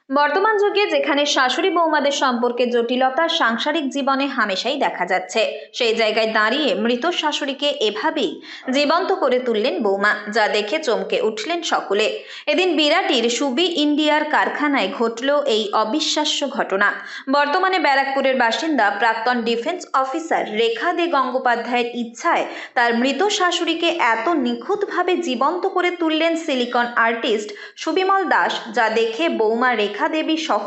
বর্তমান যুগে যেখানে শাশুড়ি বৌমাদের সম্পর্কে জটিলতা সাংসারিক জীবনে হামেশাই দেখা যাচ্ছে, সেই জায়গায় দাঁড়িয়ে মৃত শাশুড়িকে এভাবেই জীবন্ত করে তুললেন বৌমা, যা দেখে চমকে উঠলেন সকলে। এদিন বিরাটির সুবি ইন্ডিয়ার কারখানায় ঘটল এই অবিশ্বাস্য ঘটনা। বর্তমানে ব্যারাকপুরের বাসিন্দা প্রাক্তন ডিফেন্স অফিসার রেখা দে গঙ্গোপাধ্যায়ের ইচ্ছায় তার মৃত শাশুড়িকে এত নিখুঁতভাবে জীবন্ত করে তুললেন সিলিকন আর্টিস্ট সুবিমল দাস, যা দেখে বৌমা রেখা দেবী সহ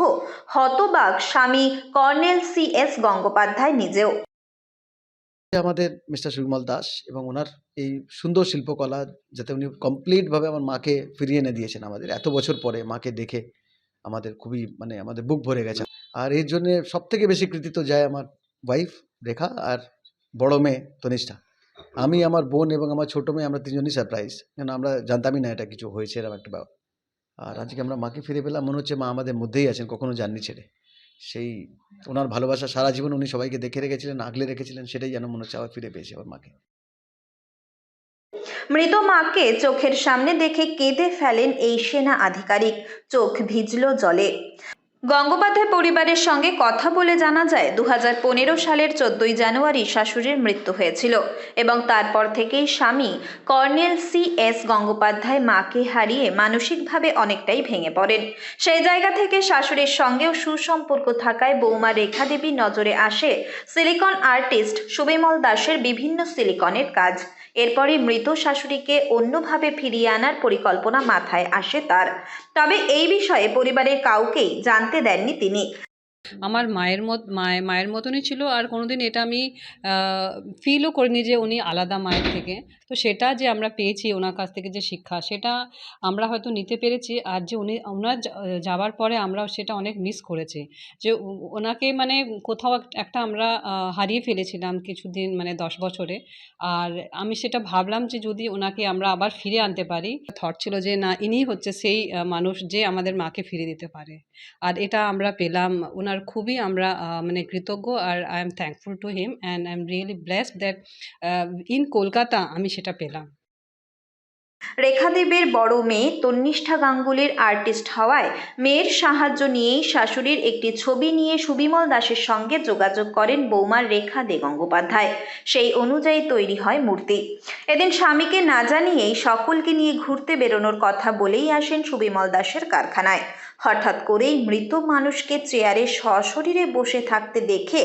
হতবাক স্বামী কর্নেল CS গঙ্গোপাধ্যায় নিজেও। আমাদের মিস্টার সুবিমল দাস এবং ওনার এই সুন্দর শিল্পকলা, যাতে উনি কমপ্লিটভাবে আমার মাকে ফিরিয়ে এনে দিয়েছেন আমাদের এত বছর পরে। মাকে দেখে আমাদের খুবই আমাদের বুক ভরে গেছে। আর এর জন্য সবথেকে বেশি কৃতিত্ব যায় আমার ওয়াইফ রেখা আর বড় মেয়ে তনিষ্ঠা। আমি, আমার বোন এবং আমার ছোট মেয়ে, আমরা তিনজনই সারপ্রাইজ, কেন আমরা জানতামই না এটা কিছু হয়েছে এরকম একটা ব্যাপার। আর আজকে আমরা মাকে ফিরে পেলাম, মনে হচ্ছে মা আমাদের মধ্যেই আছেন, কখনো যাননি ছেড়ে। সেই ওনার ভালোবাসা সারা জীবন উনি সবাইকে দেখে রেখেছিলেন, আগলে রেখেছিলেন, সেটাই যেন মনে হচ্ছে আবার ফিরে পেয়েছে আমার মাকে। মৃত মাকে চোখের সামনে দেখে কেঁদে ফেলেন এই সেনা আধিকারিক, চোখ ভিজল জলে। গঙ্গোপাধ্যায় পরিবারের সঙ্গে কথা বলে জানা যায়, 2015 সালের 14ই জানুয়ারি শাশুড়ির মৃত্যু হয়েছিল এবং তারপর থেকেই স্বামী কর্নেল CS গঙ্গোপাধ্যায় মাকে হারিয়ে মানসিকভাবে অনেকটাই ভেঙে পড়েন। সেই জায়গা থেকে শাশুড়ির সঙ্গেও সুসম্পর্ক থাকায় বৌমা রেখা দেবী নজরে আসে সিলিকন আর্টিস্ট সুবিমল দাসের বিভিন্ন সিলিকনের কাজ। এরপরই মৃত শাশুড়িকে অন্যভাবে ফিরিয়ে আনার পরিকল্পনা মাথায় আসে তার। তবে এই বিষয়ে পরিবারের কাউকেই জানতে দেননি তিনি। আমার মায়ের মতনই ছিল, আর কোনোদিন এটা আমি ফিলও করিনি যে উনি আলাদা মায়ের থেকে। তো সেটা যে আমরা পেয়েছি ওনার কাছ থেকে যে শিক্ষা, সেটা আমরা হয়তো নিতে পেরেছি। আর যে ওনার যাওয়ার পরে আমরা সেটা অনেক মিস করেছি, যে ওনাকে কোথাও একটা আমরা হারিয়ে ফেলেছিলাম কিছুদিন, 10 বছরে। আর আমি সেটা ভাবলাম যে যদি ওনাকে আমরা আবার ফিরে আনতে পারি, থট ছিল যে না, ইনিই হচ্ছে সেই মানুষ যে আমাদের মাকে ফিরে দিতে পারে। আর এটা আমরা পেলাম। ওনার খুবই আমরা কৃতজ্ঞ, আর I am thankful to him and I am really blessed that in Kolkata আমি সেটা পেলাম। রেখা দেবীর বড় মেয়ে তন্নিষ্ঠা গাঙ্গুলির আর্টিস্ট হওয়ায় মেয়ের সাহায্য নিয়েই শাশুড়ির একটি ছবি নিয়ে সুবিমল দাসের সঙ্গে যোগাযোগ করেন বৌমা রেখা দে গঙ্গোপাধ্যায়। সেই অনুযায়ী তৈরি হয় মূর্তি। এদিন স্বামীকে না জানিয়েই সকলকে নিয়ে ঘুরতে বেরোনোর কথা বলেই আসেন সুবিমল দাসের কারখানায়। হঠাৎ করেই মৃত মানুষকে চেয়ারে সশরীরে বসে থাকতে দেখে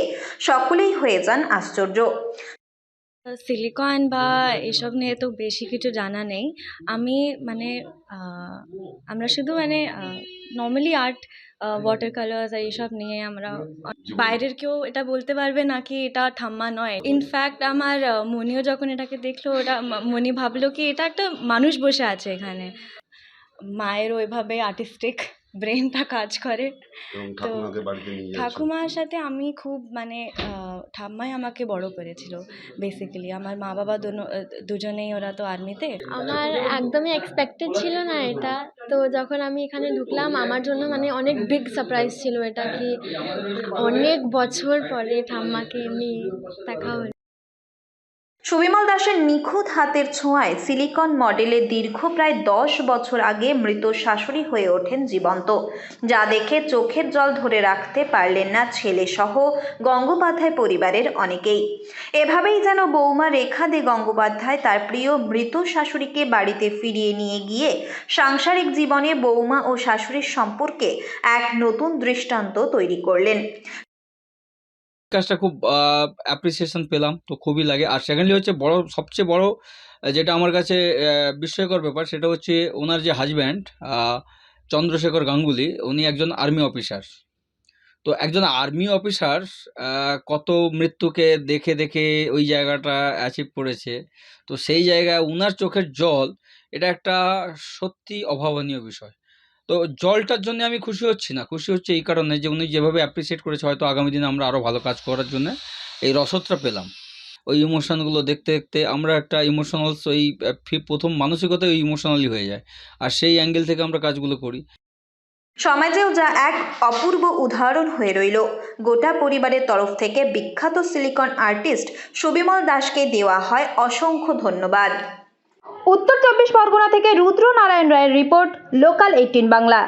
সকলেই হয়ে যান আশ্চর্য। সিলিকন বা এসব নিয়ে তো বেশি কিছু জানা নেই। আমি আমরা শুধু নর্মালি আর্ট, ওয়াটার কালার্স আর এসব নিয়ে আমরা, বাইরের কেউ এটা বলতে পারবে না কি এটা ঠাম্মা নয়। ইনফ্যাক্ট আমার মনিও যখন এটাকে দেখলো, ওটা মনি ভাবলো কি এটা একটা মানুষ বসে আছে এখানে। মায়ের ওইভাবে আর্টিস্টিক ব্রেনটা কাজ করে। তো ঠাকুমার সাথে আমি খুব ঠাম্মাই আমাকে বড় করেছিল বেসিক্যালি। আমার মা বাবা দুজনেই, ওরা তো আর্মিতে। আমার একদমই এক্সপেক্টেড ছিল না এটা। তো যখন আমি এখানে ঢুকলাম, আমার জন্য অনেক বিগ সারপ্রাইজ ছিল এটা, কি অনেক বছর পরে ঠাম্মাকে এমনি দেখা হলো। সুবিমল দাসের নিখুঁত হাতের ছোঁয়ায় সিলিকন মডেলে দীর্ঘ প্রায় 10 বছর আগে মৃত শাশুড়ি হয়ে ওঠেন জীবন্ত, যা দেখে চোখের জল ধরে রাখতে পারলেন না ছেলে সহ গঙ্গোপাধ্যায় পরিবারের অনেকেই। এভাবেই যেন বৌমা রেখা দে গঙ্গোপাধ্যায় তার প্রিয় মৃত শাশুড়িকে বাড়িতে ফিরিয়ে নিয়ে গিয়ে সাংসারিক জীবনে বৌমা ও শাশুড়ির সম্পর্কে এক নতুন দৃষ্টান্ত তৈরি করলেন। কাজটা খুব অ্যাপ্রিসিয়েশন পেলাম, তো খুবই লাগে। আর সেকেন্ডলি হচ্ছে সবচেয়ে বড় যেটা আমার কাছে বিস্ময়কর ব্যাপার, সেটা হচ্ছে ওনার যে হাজব্যান্ড চন্দ্রশেখর গাঙ্গুলি, উনি একজন আর্মি অফিসার। তো একজন আর্মি অফিসার কত মৃত্যুকে দেখে দেখে ওই জায়গাটা অ্যাচিভ করেছে। তো সেই জায়গায় ওনার চোখের জল, এটা একটা সত্যি অভাবনীয় বিষয়। তো জলটার জন্য আমি খুশি হচ্ছি না, খুশি হচ্ছে এই কারণে যে উনি যেভাবে অ্যাপ্রিসিয়েট করেছে, হয়তো আগামী দিনে আমরা আরও ভালো কাজ করার জন্য এই রসদটা পেলাম। ওই ইমোশনগুলো দেখতে দেখতে আমরা একটা ইমোশনালস, ওই প্রথম মানসিকতা ওই ইমোশনালি হয়ে যায়, আর সেই অ্যাঙ্গেল থেকে আমরা কাজগুলো করি। সমাজেও যা এক অপূর্ব উদাহরণ হয়ে রইল। গোটা পরিবারের তরফ থেকে বিখ্যাত সিলিকন আর্টিস্ট সুবিমল দাসকে দেওয়া হয় অসংখ্য ধন্যবাদ। উত্তর 24 পরগনা থেকে রুদ্র নারায়ণ রায়ের রিপোর্ট, লোকাল 18 বাংলা।